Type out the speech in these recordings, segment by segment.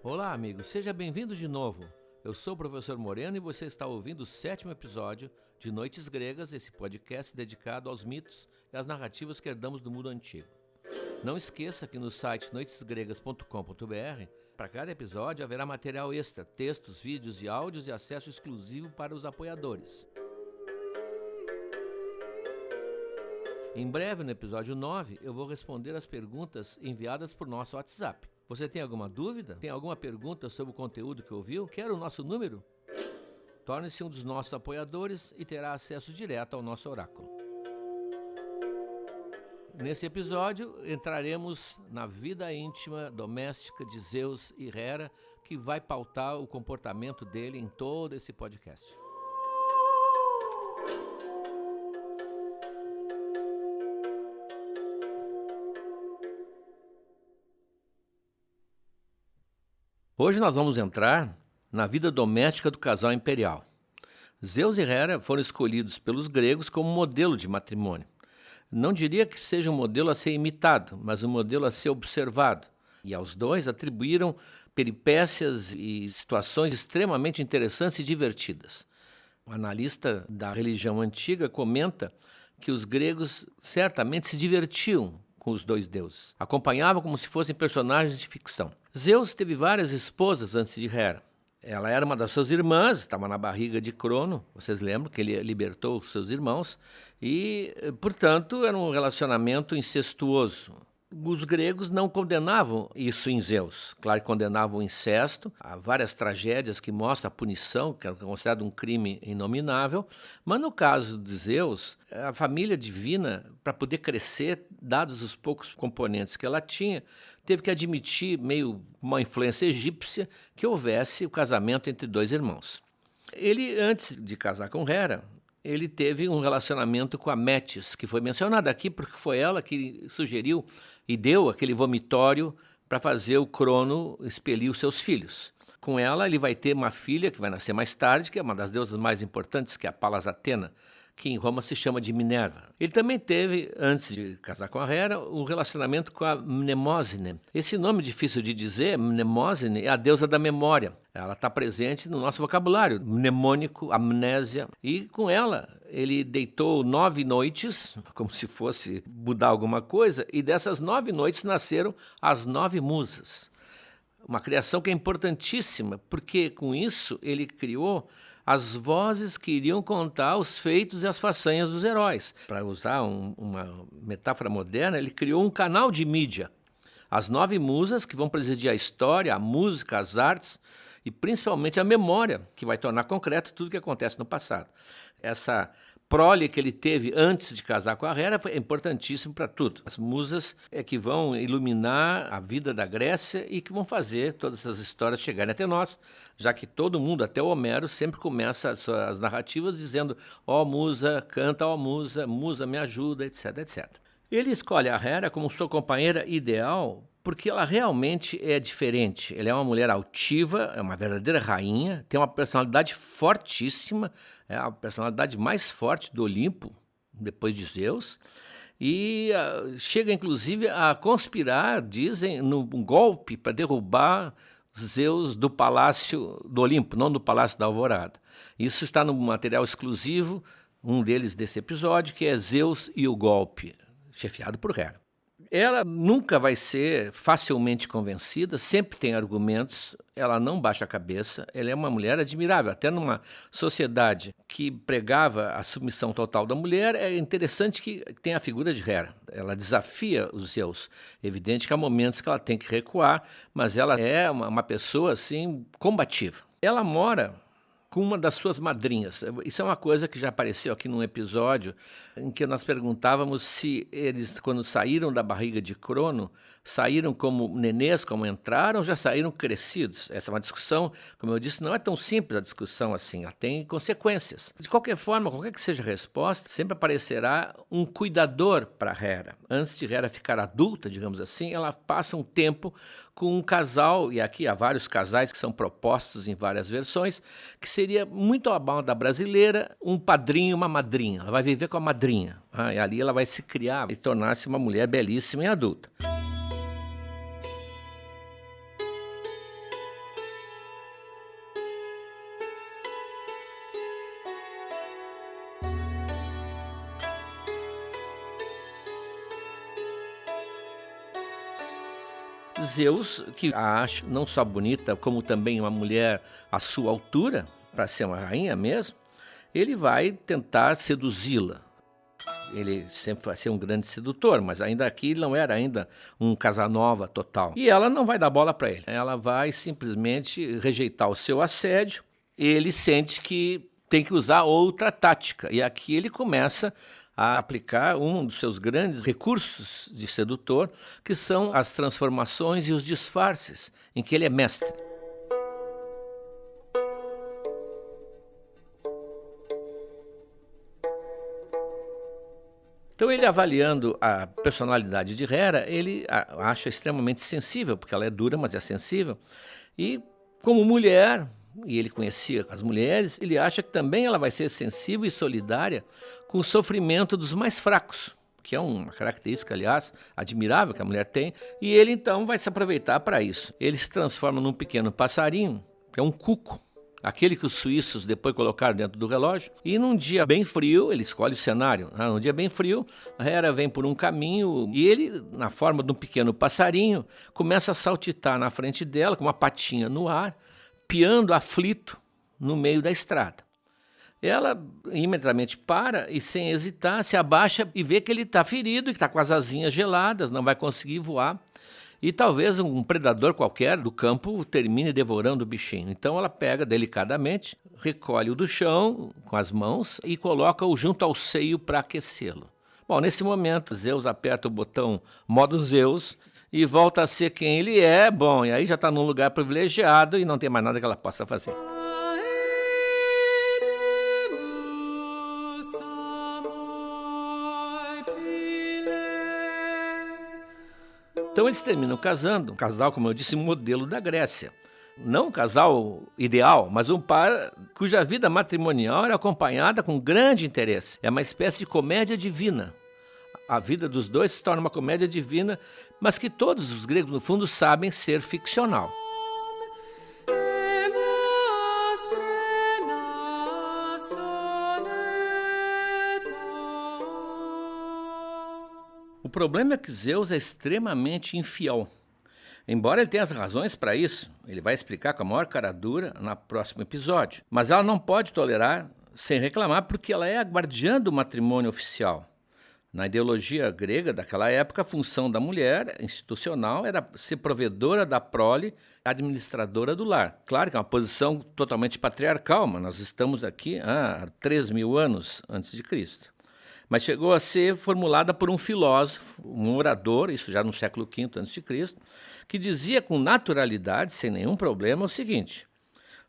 Olá, amigo, seja bem-vindo de novo. Eu sou o professor Moreno e você está ouvindo o 7º episódio de Noites Gregas, esse podcast dedicado aos mitos e às narrativas que herdamos do mundo antigo. Não esqueça que no site noitesgregas.com.br, para cada episódio haverá material extra, textos, vídeos e áudios e acesso exclusivo para os apoiadores. Em breve, no episódio 9, eu vou responder as perguntas enviadas por nosso WhatsApp. Você tem alguma dúvida? Tem alguma pergunta sobre o conteúdo que ouviu? Quer o nosso número? Torne-se um dos nossos apoiadores e terá acesso direto ao nosso oráculo. Nesse episódio, entraremos na vida íntima doméstica de Zeus e Hera, que vai pautar o comportamento dele em todo esse podcast. Hoje nós vamos entrar na vida doméstica do casal imperial. Zeus e Hera foram escolhidos pelos gregos como modelo de matrimônio. Não diria que seja um modelo a ser imitado, mas um modelo a ser observado. E aos dois atribuíram peripécias e situações extremamente interessantes e divertidas. O analista da religião antiga comenta que os gregos certamente se divertiam com os dois deuses. Acompanhavam como se fossem personagens de ficção. Zeus teve várias esposas antes de Hera. Ela era uma das suas irmãs, estava na barriga de Crono, vocês lembram que ele libertou os seus irmãos, e, portanto, era um relacionamento incestuoso. Os gregos não condenavam isso em Zeus. Claro que condenavam o incesto, há várias tragédias que mostram a punição, que era considerado um crime inominável, mas no caso de Zeus, a família divina, para poder crescer, dados os poucos componentes que ela tinha, teve que admitir, meio uma influência egípcia, que houvesse o casamento entre dois irmãos. Ele, antes de casar com Hera, ele teve um relacionamento com a Metis, que foi mencionada aqui porque foi ela que sugeriu e deu aquele vomitório para fazer o Crono expelir os seus filhos. Com ela, ele vai ter uma filha que vai nascer mais tarde, que é uma das deusas mais importantes, que é a Palas Atena, que em Roma se chama de Minerva. Ele também teve, antes de casar com a Hera, um relacionamento com a Mnemosine. Esse nome difícil de dizer, Mnemosine, é a deusa da memória. Ela está presente no nosso vocabulário, mnemônico, amnésia. E com ela, ele deitou 9 noites, como se fosse mudar alguma coisa, e dessas 9 noites nasceram as 9 musas. Uma criação que é importantíssima, porque com isso ele criou as vozes que iriam contar os feitos e as façanhas dos heróis. Para usar uma metáfora moderna, ele criou um canal de mídia. As 9 musas que vão presidir a história, a música, as artes e principalmente a memória, que vai tornar concreto tudo o que acontece no passado. Essa prole que ele teve antes de casar com a Hera é importantíssimo para tudo. As musas é que vão iluminar a vida da Grécia e que vão fazer todas essas histórias chegarem até nós, já que todo mundo, até o Homero, sempre começa as suas narrativas dizendo ó musa, canta ó musa, musa me ajuda, etc, etc. Ele escolhe a Hera como sua companheira ideal porque ela realmente é diferente. Ela é uma mulher altiva, é uma verdadeira rainha, tem uma personalidade fortíssima, é a personalidade mais forte do Olimpo, depois de Zeus, e chega inclusive a conspirar, dizem, num golpe para derrubar Zeus do Palácio do Olimpo, não do Palácio da Alvorada. Isso está no material exclusivo, um deles desse episódio, que é Zeus e o Golpe, chefiado por Hera. Ela nunca vai ser facilmente convencida, sempre tem argumentos, ela não baixa a cabeça, ela é uma mulher admirável. Até numa sociedade que pregava a submissão total da mulher, é interessante que tem a figura de Hera. Ela desafia os Zeus. Evidente que há momentos que ela tem que recuar, mas ela é uma pessoa assim combativa. Ela mora com uma das suas madrinhas. Isso é uma coisa que já apareceu aqui num episódio em que nós perguntávamos se eles, quando saíram da barriga de Crono, saíram como nenês, como entraram, ou já saíram crescidos. Essa é uma discussão, como eu disse, não é tão simples a discussão assim, ela tem consequências. De qualquer forma, qualquer que seja a resposta, sempre aparecerá um cuidador para Hera. Antes de Hera ficar adulta, digamos assim, ela passa um tempo com um casal, e aqui há vários casais que são propostos em várias versões, que seria muito à moda brasileira, um padrinho e uma madrinha. Ela vai viver com a madrinha, e ali ela vai se criar e tornar-se uma mulher belíssima e adulta. Zeus, que a acha não só bonita, como também uma mulher à sua altura, para ser uma rainha mesmo, ele vai tentar seduzi-la. Ele sempre vai ser um grande sedutor, mas ainda aqui ele não era ainda um Casanova total. E ela não vai dar bola para ele. Ela vai simplesmente rejeitar o seu assédio. Ele sente que tem que usar outra tática. E aqui ele começa a aplicar um dos seus grandes recursos de sedutor, que são as transformações e os disfarces, em que ele é mestre. Então ele, avaliando a personalidade de Hera, ele a acha extremamente sensível, porque ela é dura, mas é sensível. E como mulher, e ele conhecia as mulheres, ele acha que também ela vai ser sensível e solidária com o sofrimento dos mais fracos, que é uma característica, aliás, admirável que a mulher tem, e ele então vai se aproveitar para isso. Ele se transforma num pequeno passarinho, que é um cuco, aquele que os suíços depois colocaram dentro do relógio, e num dia bem frio, ele escolhe o cenário, num dia bem frio, a Hera vem por um caminho e ele, na forma de um pequeno passarinho, começa a saltitar na frente dela, com uma patinha no ar, piando aflito no meio da estrada. Ela imediatamente para e, sem hesitar, se abaixa e vê que ele está ferido, que está com as asinhas geladas, não vai conseguir voar. E talvez um predador qualquer do campo termine devorando o bichinho. Então ela pega delicadamente, recolhe-o do chão com as mãos e coloca-o junto ao seio para aquecê-lo. Bom, nesse momento, Zeus aperta o botão modo Zeus e volta a ser quem ele é. Bom, e aí já está num lugar privilegiado e não tem mais nada que ela possa fazer. Então eles terminam casando, um casal, como eu disse, modelo da Grécia. Não um casal ideal, mas um par cuja vida matrimonial era acompanhada com grande interesse. É uma espécie de comédia divina. A vida dos dois se torna uma comédia divina, mas que todos os gregos, no fundo, sabem ser ficcional. O problema é que Zeus é extremamente infiel. Embora ele tenha as razões para isso, ele vai explicar com a maior cara dura no próximo episódio. Mas ela não pode tolerar sem reclamar, porque ela é a guardiã do matrimônio oficial. Na ideologia grega daquela época, a função da mulher institucional era ser provedora da prole, administradora do lar. Claro que é uma posição totalmente patriarcal, mas nós estamos aqui há 3.000 anos antes de Cristo. Mas chegou a ser formulada por um filósofo, um orador, isso já no século V a.C., que dizia com naturalidade, sem nenhum problema, o seguinte: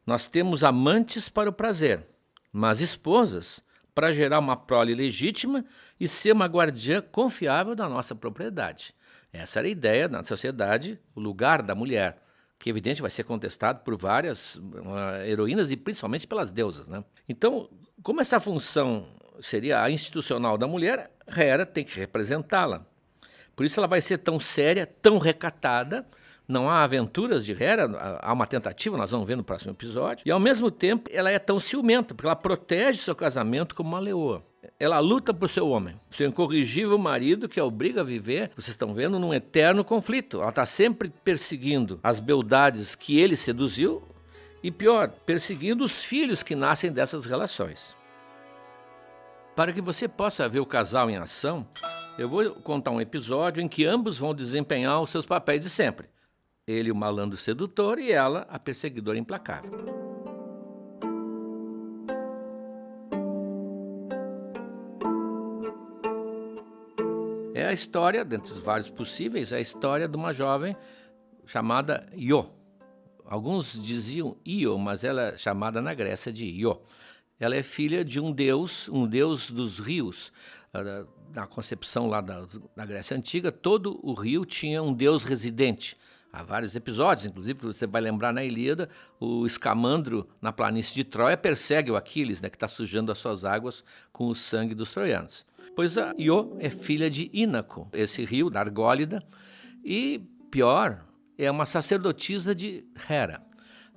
nós temos amantes para o prazer, mas esposas para gerar uma prole legítima e ser uma guardiã confiável da nossa propriedade. Essa era a ideia na sociedade, o lugar da mulher, que evidente vai ser contestado por várias heroínas e principalmente pelas deusas, né? Então, como essa função seria a institucional da mulher, Hera tem que representá-la. Por isso ela vai ser tão séria, tão recatada. Não há aventuras de Hera, há uma tentativa, nós vamos ver no próximo episódio. E ao mesmo tempo ela é tão ciumenta, porque ela protege seu casamento como uma leoa. Ela luta por seu homem, seu incorrigível marido, que a obriga a viver, vocês estão vendo, num eterno conflito. Ela está sempre perseguindo as beldades que ele seduziu e, pior, perseguindo os filhos que nascem dessas relações. Para que você possa ver o casal em ação, eu vou contar um episódio em que ambos vão desempenhar os seus papéis de sempre. Ele, o malandro sedutor, e ela, a perseguidora implacável. É a história, dentre os vários possíveis, é a história de uma jovem chamada Io. Alguns diziam Io, mas ela é chamada na Grécia de Io. Ela é filha de um deus dos rios. Na concepção lá da Grécia Antiga, todo o rio tinha um deus residente. Há vários episódios, inclusive, você vai lembrar na Ilíada, o Escamandro, na planície de Troia, persegue o Aquiles, né, que está sujando as suas águas com o sangue dos troianos. Pois a Io é filha de Ínaco, esse rio da Argólida, e, pior, é uma sacerdotisa de Hera.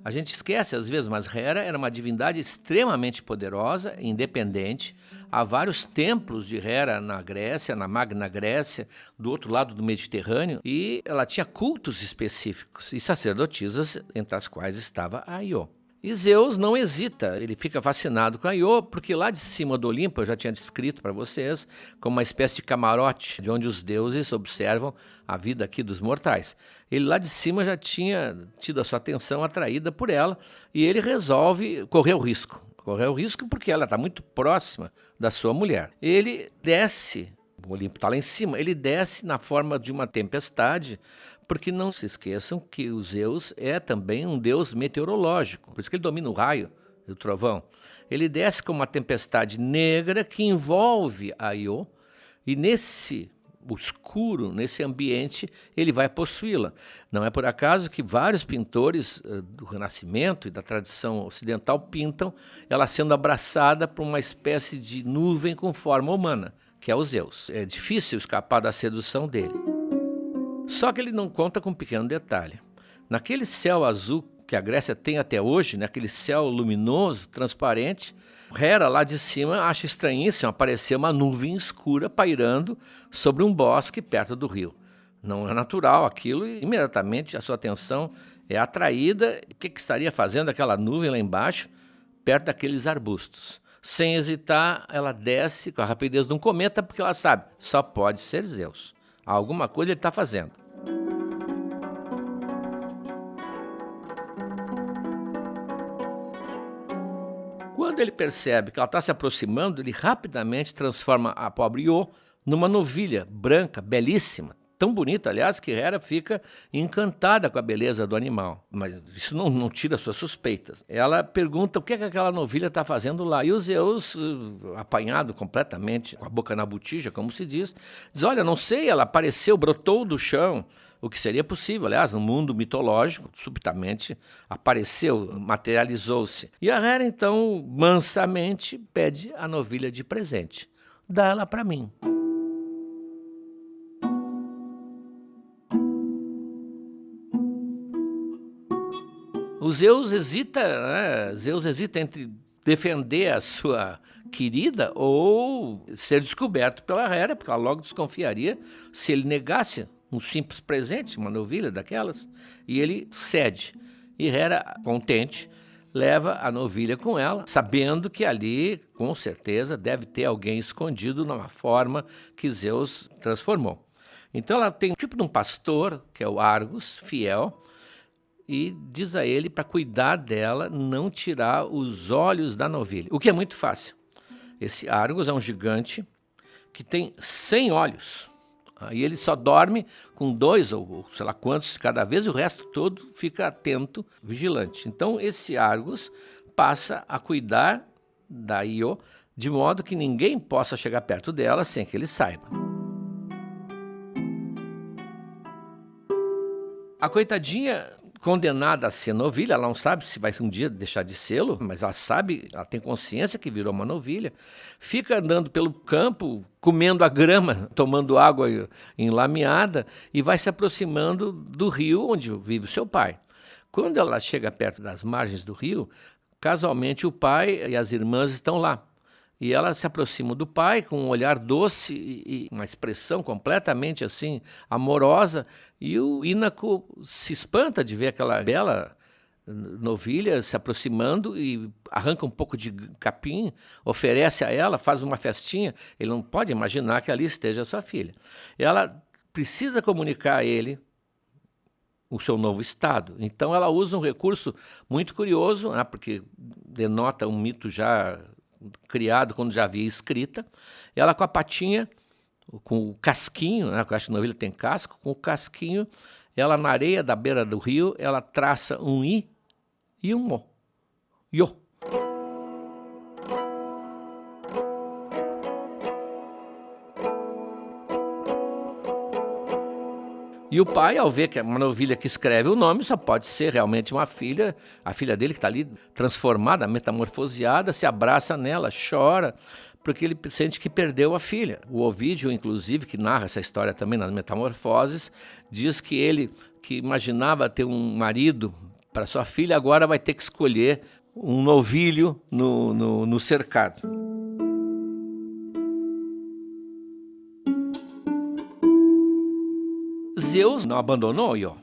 A gente esquece às vezes, mas Hera era uma divindade extremamente poderosa, independente. há vários templos de Hera na Grécia, na Magna Grécia, do outro lado do Mediterrâneo, e ela tinha cultos específicos e sacerdotisas, entre as quais estava a Io. E Zeus não hesita, ele fica fascinado com a Io, porque lá de cima do Olimpo, eu já tinha descrito para vocês, como uma espécie de camarote, de onde os deuses observam a vida aqui dos mortais. Ele lá de cima já tinha tido a sua atenção atraída por ela, e ele resolve correr o risco. Correr o risco porque ela está muito próxima da sua mulher. Ele desce, o Olimpo está lá em cima, ele desce na forma de uma tempestade, porque não se esqueçam que o Zeus é também um deus meteorológico, por isso que ele domina o raio e o trovão. Ele desce como uma tempestade negra que envolve a Io, e nesse escuro, nesse ambiente, ele vai possuí-la. Não é por acaso que vários pintores do Renascimento e da tradição ocidental pintam ela sendo abraçada por uma espécie de nuvem com forma humana, que é o Zeus. É difícil escapar da sedução dele. Só que ele não conta com um pequeno detalhe. Naquele céu azul que a Grécia tem até hoje, naquele céu luminoso, transparente, Hera lá de cima acha estranhíssimo aparecer uma nuvem escura pairando sobre um bosque perto do rio. Não é natural aquilo e imediatamente a sua atenção é atraída. O que estaria fazendo aquela nuvem lá embaixo, perto daqueles arbustos? Sem hesitar, ela desce com a rapidez de um cometa, porque ela sabe, só pode ser Zeus. Alguma coisa ele está fazendo. Quando ele percebe que ela está se aproximando, ele rapidamente transforma a pobre Io numa novilha branca, belíssima, tão bonita, aliás, que Hera fica encantada com a beleza do animal. Mas isso não tira suas suspeitas. Ela pergunta o que é que aquela novilha está fazendo lá. E o Zeus, apanhado completamente, com a boca na botija, como se diz olha, não sei, ela apareceu, brotou do chão. O que seria possível, aliás, no mundo mitológico, subitamente apareceu, materializou-se. E a Hera, então, mansamente pede a novilha de presente. Dá ela para mim. O Zeus hesita, né? Zeus hesita entre defender a sua querida ou ser descoberto pela Hera, porque ela logo desconfiaria se ele negasse um simples presente, uma novilha daquelas, e ele cede. E Hera, contente, leva a novilha com ela, sabendo que ali, com certeza, deve ter alguém escondido numa forma que Zeus transformou. Então ela tem um tipo de um pastor, que é o Argus, fiel, e diz a ele para cuidar dela, não tirar os olhos da novilha, o que é muito fácil. Esse Argus é um gigante que tem 100 olhos, e ele só dorme com 2 ou sei lá quantos cada vez, e o resto todo fica atento, vigilante. Então esse Argus passa a cuidar da Io, de modo que ninguém possa chegar perto dela sem que ele saiba. A coitadinha, condenada a ser novilha, ela não sabe se vai um dia deixar de sê-lo, mas ela sabe, ela tem consciência que virou uma novilha, fica andando pelo campo, comendo a grama, tomando água enlameada, e vai se aproximando do rio onde vive o seu pai. Quando ela chega perto das margens do rio, casualmente o pai e as irmãs estão lá. E ela se aproxima do pai com um olhar doce e uma expressão completamente assim amorosa, e o Ínaco se espanta de ver aquela bela novilha se aproximando e arranca um pouco de capim, oferece a ela, faz uma festinha. Ele não pode imaginar que ali esteja a sua filha. Ela precisa comunicar a ele o seu novo estado. Então ela usa um recurso muito curioso, né, porque denota um mito já criado quando já havia escrita. Ela com a patinha, com o casquinho, né, porque eu acho que a novilha tem casco, com o casquinho, ela na areia da beira do rio, ela traça um I e um O. Io. E o pai, ao ver que é uma novilha que escreve o nome, só pode ser realmente uma filha, a filha dele que está ali transformada, metamorfoseada, se abraça nela, chora, porque ele sente que perdeu a filha. O Ovídio, inclusive, que narra essa história também nas Metamorfoses, diz que ele, que imaginava ter um marido para sua filha, agora vai ter que escolher um novilho no cercado. Zeus não abandonou Ió.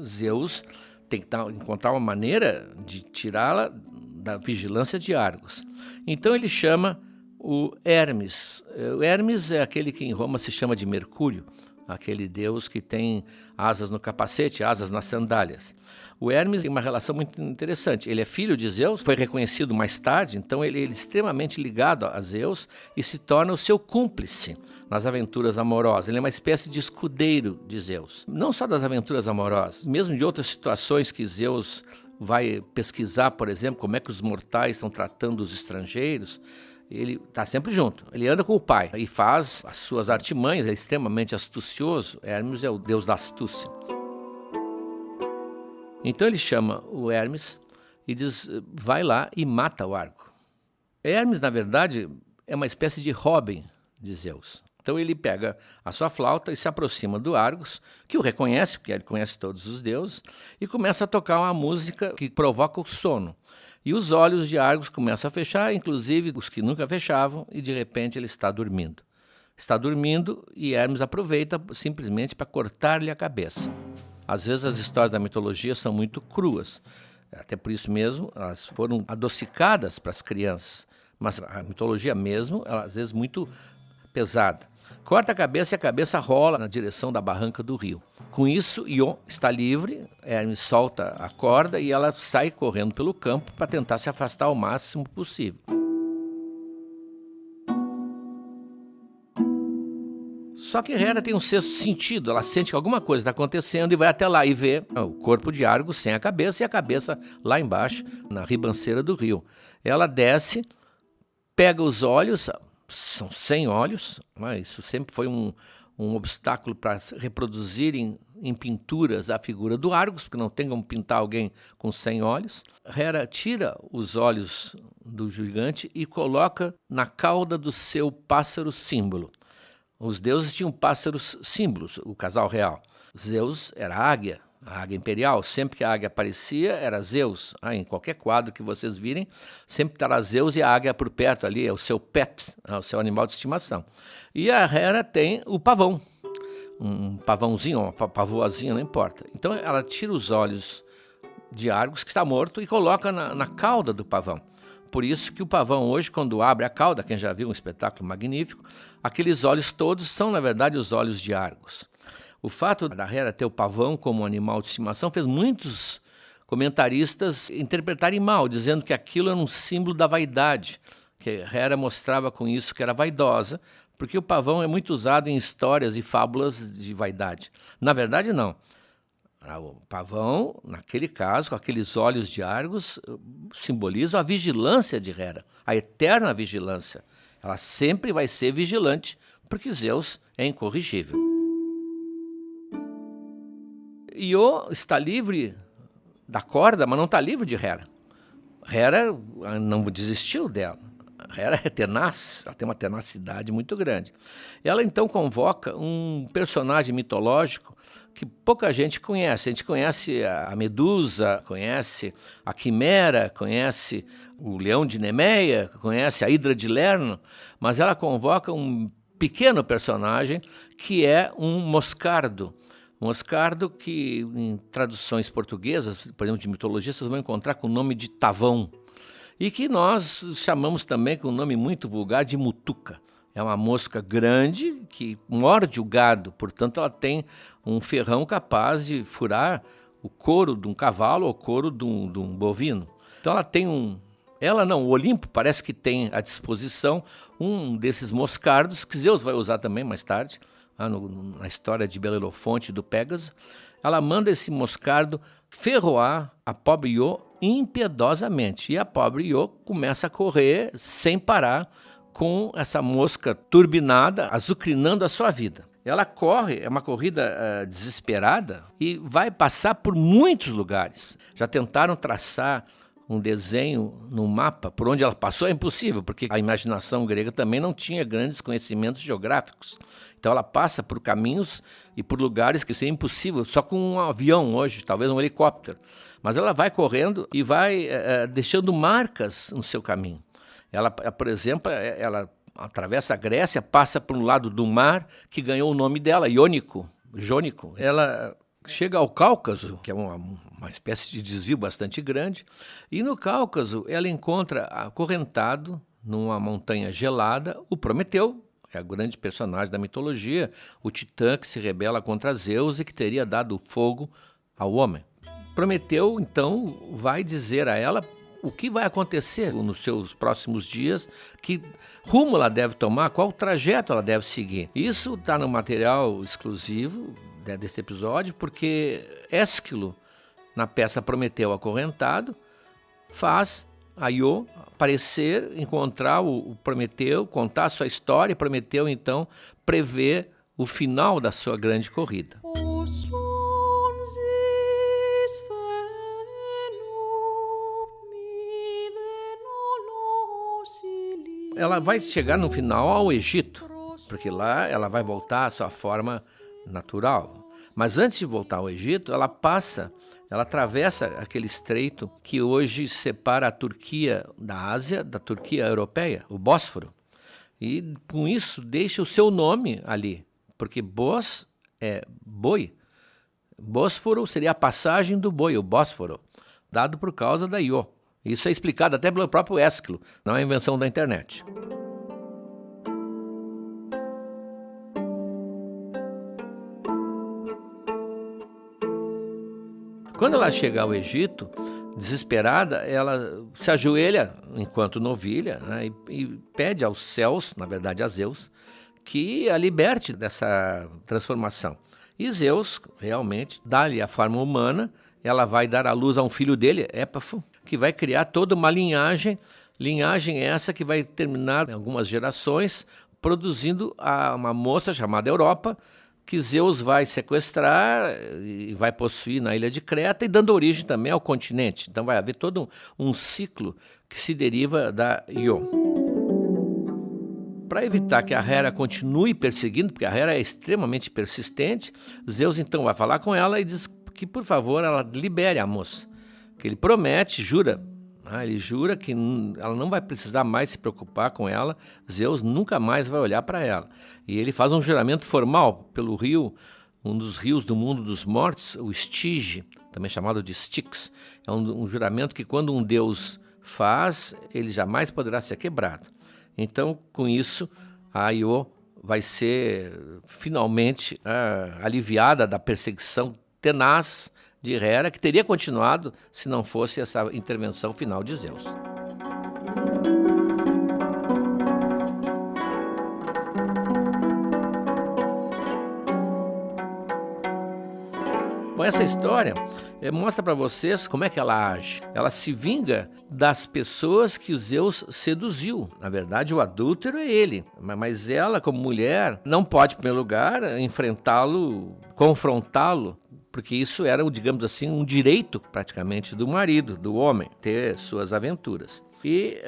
Zeus tem que encontrar uma maneira de tirá-la da vigilância de Argos. Então ele chama o Hermes. O Hermes é aquele que em Roma se chama de Mercúrio, aquele deus que tem asas no capacete, asas nas sandálias. O Hermes tem uma relação muito interessante. Ele é filho de Zeus, foi reconhecido mais tarde, então ele é extremamente ligado a Zeus e se torna o seu cúmplice nas aventuras amorosas. Ele é uma espécie de escudeiro de Zeus. Não só das aventuras amorosas, mesmo de outras situações que Zeus vai pesquisar, por exemplo, como é que os mortais estão tratando os estrangeiros. Ele está sempre junto, ele anda com o pai e faz as suas artimanhas, ele é extremamente astucioso. Hermes é o deus da astúcia. Então ele chama o Hermes e diz, vai lá e mata o Argo. Hermes, na verdade, é uma espécie de Robin de Zeus. Então ele pega a sua flauta e se aproxima do Argos, que o reconhece, porque ele conhece todos os deuses, e começa a tocar uma música que provoca o sono. E os olhos de Argos começam a fechar, inclusive os que nunca fechavam, e de repente ele está dormindo. Está dormindo e Hermes aproveita simplesmente para cortar-lhe a cabeça. Às vezes as histórias da mitologia são muito cruas, até por isso mesmo elas foram adocicadas para as crianças, mas a mitologia mesmo, ela, às vezes muito pesada. Corta a cabeça e a cabeça rola na direção da barranca do rio. Com isso, Ió está livre, Hermes solta a corda e ela sai correndo pelo campo para tentar se afastar o máximo possível. Só que Hera tem um sexto sentido, ela sente que alguma coisa está acontecendo e vai até lá e vê o corpo de Argos sem a cabeça e a cabeça lá embaixo, na ribanceira do rio. Ela desce, pega os olhos, são 100 olhos, isso sempre foi um obstáculo para reproduzir em pinturas a figura do Argos, porque não tem como pintar alguém com 100 olhos. Hera tira os olhos do gigante e coloca na cauda do seu pássaro símbolo. Os deuses tinham pássaros símbolos, o casal real. Zeus era a águia imperial. Sempre que a águia aparecia, era Zeus. Em qualquer quadro que vocês virem, sempre estará Zeus e a águia por perto ali, é o seu pet, o seu animal de estimação. E a Hera tem o pavão, um pavãozinho, uma pavoazinha, não importa. Então ela tira os olhos de Argos, que está morto, e coloca na cauda do pavão. Por isso que o pavão hoje, quando abre a cauda, quem já viu um espetáculo magnífico, aqueles olhos todos são, na verdade, os olhos de Argos. O fato da Hera ter o pavão como animal de estimação fez muitos comentaristas interpretarem mal, dizendo que aquilo era um símbolo da vaidade, que Hera mostrava com isso que era vaidosa, porque o pavão é muito usado em histórias e fábulas de vaidade. Na verdade, não. O pavão, naquele caso, com aqueles olhos de Argos, simboliza a vigilância de Hera, a eterna vigilância. Ela sempre vai ser vigilante, porque Zeus é incorrigível. Ió está livre da corda, mas não está livre de Hera. Hera não desistiu dela. Hera é tenaz, ela tem uma tenacidade muito grande. Ela então convoca um personagem mitológico que pouca gente conhece. A gente conhece a Medusa, conhece a Quimera, conhece o Leão de Nemeia, conhece a Hidra de Lerno, mas ela convoca um pequeno personagem que é um moscardo. Um moscardo que, em traduções portuguesas, por exemplo, de mitologia, vocês vão encontrar com o nome de Tavão, e que nós chamamos também com um nome muito vulgar de mutuca. É uma mosca grande que morde o gado, portanto ela tem um ferrão capaz de furar o couro de um cavalo ou o couro de um bovino. Então ela tem o Olimpo parece que tem à disposição um desses moscardos, que Zeus vai usar também mais tarde, na história de Belerofonte e do Pégaso. Ela manda esse moscardo ferroar a pobre Ió impiedosamente, e a pobre Ió começa a correr sem parar, com essa mosca turbinada, azucrinando a sua vida. Ela corre, é uma corrida desesperada e vai passar por muitos lugares. Já tentaram traçar um desenho no mapa por onde ela passou, é impossível, porque a imaginação grega também não tinha grandes conhecimentos geográficos. Então ela passa por caminhos e por lugares que seria impossível, só com um avião hoje, talvez um helicóptero. Mas ela vai correndo e vai deixando marcas no seu caminho. Ela, por exemplo, ela atravessa a Grécia, passa por um lado do mar que ganhou o nome dela, Iônico, jônico. Ela chega ao Cáucaso, que é uma espécie de desvio bastante grande, e no Cáucaso ela encontra acorrentado numa montanha gelada o Prometeu, que é o grande personagem da mitologia, o titã que se rebela contra Zeus e que teria dado fogo ao homem. Prometeu, então, vai dizer a ela o que vai acontecer nos seus próximos dias, que rumo ela deve tomar, qual trajeto ela deve seguir. Isso está no material exclusivo desse episódio, porque Ésquilo, na peça Prometeu Acorrentado, faz a Io aparecer, encontrar o Prometeu, contar a sua história, e Prometeu, então, prevê o final da sua grande corrida. Ela vai chegar no final ao Egito, porque lá ela vai voltar à sua forma natural. Mas antes de voltar ao Egito, ela atravessa aquele estreito que hoje separa a Turquia da Ásia da Turquia europeia, o Bósforo. E com isso deixa o seu nome ali, porque Bós é boi. Bósforo seria a passagem do boi, o Bósforo, dado por causa da Io. Isso é explicado até pelo próprio Ésquilo, não é invenção da internet. Quando ela chega ao Egito, desesperada, ela se ajoelha enquanto novilha, né, e pede aos céus, na verdade a Zeus, que a liberte dessa transformação. E Zeus realmente dá-lhe a forma humana, ela vai dar à luz a um filho dele, Épafo, que vai criar toda uma linhagem essa que vai terminar em algumas gerações, produzindo uma moça chamada Europa, que Zeus vai sequestrar e vai possuir na ilha de Creta e dando origem também ao continente. Então vai haver todo um ciclo que se deriva da Io. Para evitar que a Hera continue perseguindo, porque a Hera é extremamente persistente, Zeus então vai falar com ela e diz que, por favor, ela libere a moça. Que ele promete, jura, ele jura que ela não vai precisar mais se preocupar com ela, Zeus nunca mais vai olhar para ela. E ele faz um juramento formal pelo rio, um dos rios do mundo dos mortos, o Estige, também chamado de Styx. É um juramento que quando um deus faz, ele jamais poderá ser quebrado. Então, com isso, a Io vai ser finalmente aliviada da perseguição tenaz de Hera, que teria continuado se não fosse essa intervenção final de Zeus. Bom, essa história mostra para vocês como é que ela age. Ela se vinga das pessoas que o Zeus seduziu. Na verdade, o adúltero é ele. Mas ela, como mulher, não pode, em primeiro lugar, enfrentá-lo, confrontá-lo, porque isso era, digamos assim, um direito praticamente do marido, do homem, ter suas aventuras. E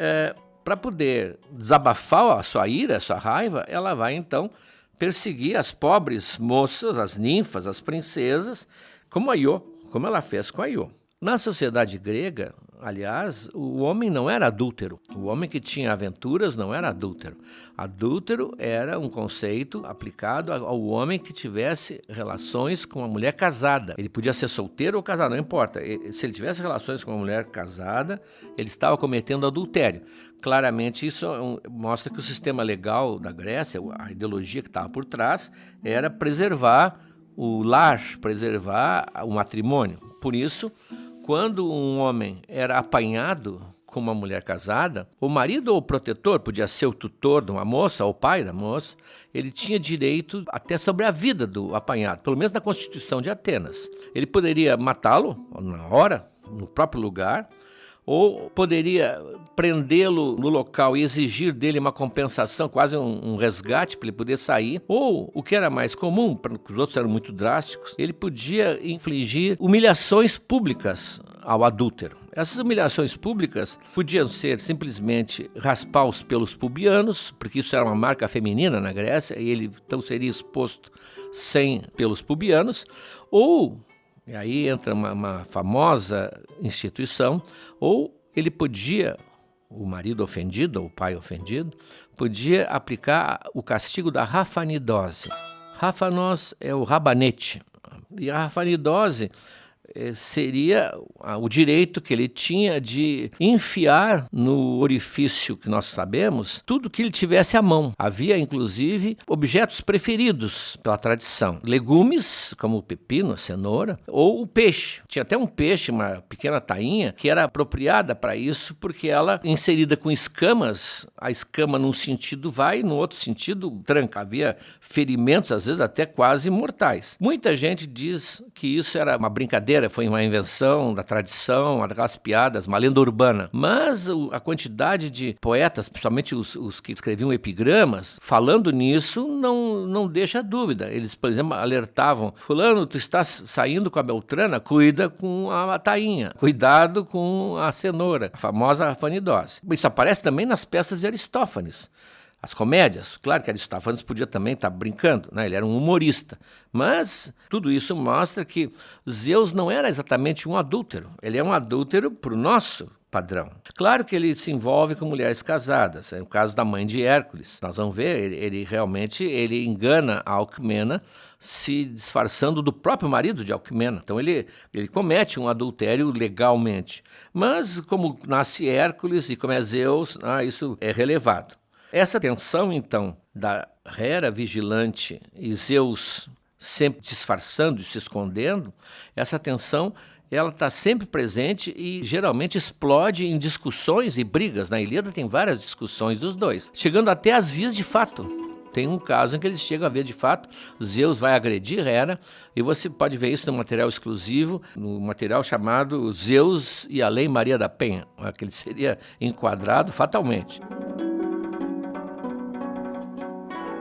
para poder desabafar a sua ira, a sua raiva, ela vai então perseguir as pobres moças, as ninfas, as princesas, como a Io, como ela fez com a Io. Na sociedade grega, aliás, o homem não era adúltero. O homem que tinha aventuras não era adúltero. Adúltero era um conceito aplicado ao homem que tivesse relações com uma mulher casada. Ele podia ser solteiro ou casado, não importa. Se ele tivesse relações com uma mulher casada, ele estava cometendo adultério. Claramente, isso mostra que o sistema legal da Grécia, a ideologia que estava por trás, era preservar o lar, preservar o matrimônio. Por isso, quando um homem era apanhado com uma mulher casada, o marido ou o protetor, podia ser o tutor de uma moça ou o pai da moça, ele tinha direito até sobre a vida do apanhado, pelo menos na Constituição de Atenas. Ele poderia matá-lo na hora, no próprio lugar, ou poderia prendê-lo no local e exigir dele uma compensação, quase um resgate para ele poder sair, ou, o que era mais comum, porque os outros eram muito drásticos, ele podia infligir humilhações públicas ao adúltero. Essas humilhações públicas podiam ser simplesmente raspar os pelos pubianos, porque isso era uma marca feminina na Grécia, e ele então seria exposto sem pelos pubianos, ou... E aí entra uma famosa instituição, ou ele podia, o marido ofendido, ou o pai ofendido, podia aplicar o castigo da rafanidose. Rafanós é o rabanete. E a rafanidose seria o direito que ele tinha de enfiar no orifício que nós sabemos tudo que ele tivesse à mão. Havia, inclusive, objetos preferidos pela tradição. Legumes, como o pepino, a cenoura, ou o peixe. Tinha até um peixe, uma pequena tainha, que era apropriada para isso, porque ela, inserida com escamas, a escama num sentido vai, no outro sentido tranca. Havia ferimentos, às vezes até quase mortais. Muita gente diz que isso era uma brincadeira, foi uma invenção da tradição, aquelas piadas, uma lenda urbana. Mas a quantidade de poetas, principalmente os que escreviam epigramas, falando nisso, não deixa dúvida. Eles, por exemplo, alertavam: fulano, tu estás saindo com a Beltrana, cuida com a tainha, cuidado com a cenoura, a famosa rafanidose. Isso aparece também nas peças de Aristófanes. As comédias, claro que Aristófanes podia também estar brincando, né? Ele era um humorista, mas tudo isso mostra que Zeus não era exatamente um adúltero, ele é um adúltero para o nosso padrão. Claro que ele se envolve com mulheres casadas, é o caso da mãe de Hércules. Nós vamos ver, ele realmente engana a Alcmena, se disfarçando do próprio marido de Alcmena. Então ele comete um adultério legalmente, mas como nasce Hércules e como é Zeus, isso é relevado. Essa tensão, então, da Hera vigilante e Zeus sempre disfarçando e se escondendo, essa tensão ela está sempre presente e geralmente explode em discussões e brigas. Na Ilíada tem várias discussões dos dois, chegando até às vias de fato. Tem um caso em que eles chegam a ver de fato, Zeus vai agredir Hera, e você pode ver isso no material exclusivo, no material chamado Zeus e a Lei Maria da Penha, que ele seria enquadrado fatalmente.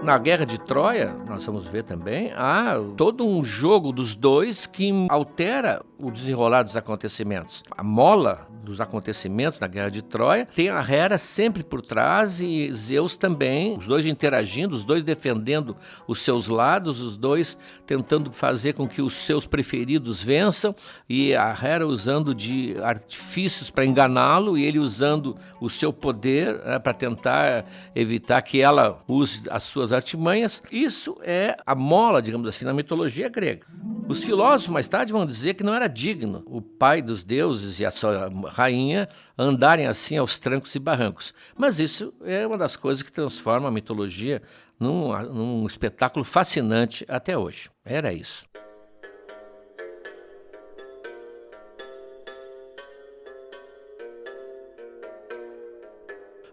Na Guerra de Troia, nós vamos ver também, há todo um jogo dos dois que altera o desenrolar dos acontecimentos. A mola dos acontecimentos na Guerra de Troia tem a Hera sempre por trás e Zeus também, os dois interagindo, os dois defendendo os seus lados, os dois tentando fazer com que os seus preferidos vençam, e a Hera usando de artifícios para enganá-lo e ele usando o seu poder para tentar evitar que ela use as suas artimanhas. Isso é a mola, digamos assim, na mitologia grega. Os filósofos mais tarde vão dizer que não era digno o pai dos deuses e a sua rainha andarem assim aos trancos e barrancos. Mas isso é uma das coisas que transforma a mitologia num espetáculo fascinante até hoje. Era isso.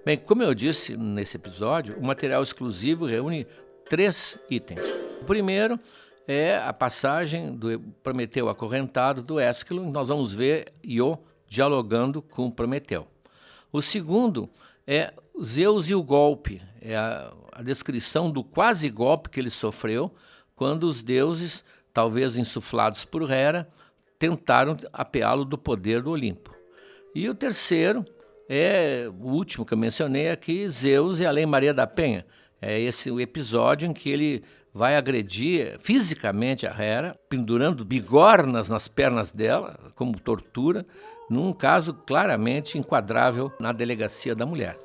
Bem, como eu disse nesse episódio, o material exclusivo reúne 3 itens. O primeiro é a passagem do Prometeu acorrentado do Ésquilo, e nós vamos ver Io dialogando com Prometeu. O segundo é Zeus e o golpe, é a descrição do quase golpe que ele sofreu quando os deuses, talvez insuflados por Hera, tentaram apeá-lo do poder do Olimpo. E o terceiro é o último que eu mencionei aqui, Zeus e a Lei Maria da Penha. É esse o episódio em que ele vai agredir fisicamente a Hera, pendurando bigornas nas pernas dela, como tortura, num caso claramente enquadrável na delegacia da mulher.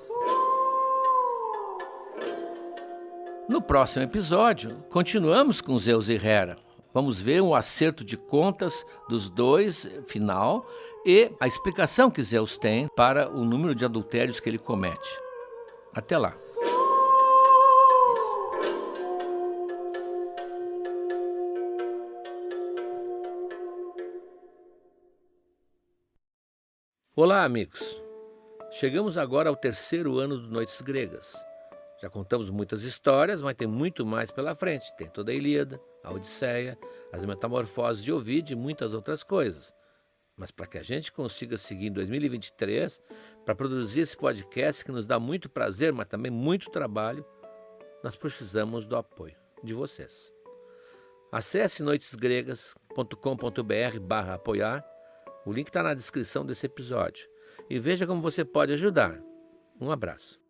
No próximo episódio, continuamos com Zeus e Hera. Vamos ver um acerto de contas dos dois, final, e a explicação que Zeus tem para o número de adultérios que ele comete. Até lá. Olá, amigos. Chegamos agora ao 3º ano do Noites Gregas. Já contamos muitas histórias, mas tem muito mais pela frente. Tem toda a Ilíada, a Odisseia, as metamorfoses de Ovídio e muitas outras coisas. Mas para que a gente consiga seguir em 2023, para produzir esse podcast que nos dá muito prazer, mas também muito trabalho, nós precisamos do apoio de vocês. Acesse noitesgregas.com.br/apoiar, o link está na descrição desse episódio, e veja como você pode ajudar. Um abraço.